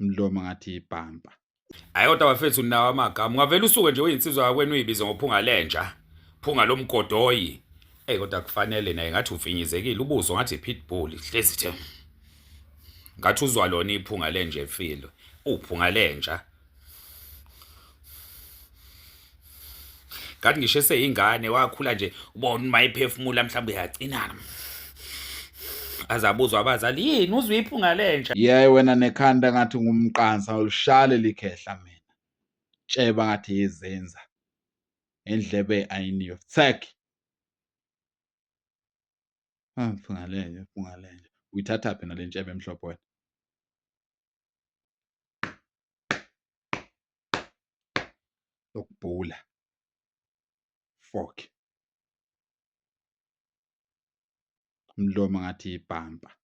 umlomo ngathi ipampa. Hayi kodwa bafethu nawo amagama. Ungavela usuke nje uyinsizwa yakwenu uyibize ngophunga lenja. Phunga lomgodoyi. Kodwa kufanele naye ngathi ufinyizekile ubuso ngathi pitbull hlezi the. Ngathi uzwa lona iphunga lenje efilo. Uphunga lenja. Kanti ngisho eseyingane wakhula nje ubona mayiphefumula mhlawumbe yacinana. Azabuzwa abazali yini uzwe iphunga lenja. Yeye wena nekhanda ngathi ngumqansa ulishale likhehla mina. Tsheba ngathi yizenza. Endlebe ayiniyo. Tsek. Phunga lenje. Uyithatha phi nale ntshebe emhlophe wena? Lokubhula. Fork. Umlomo ngathi ipampa.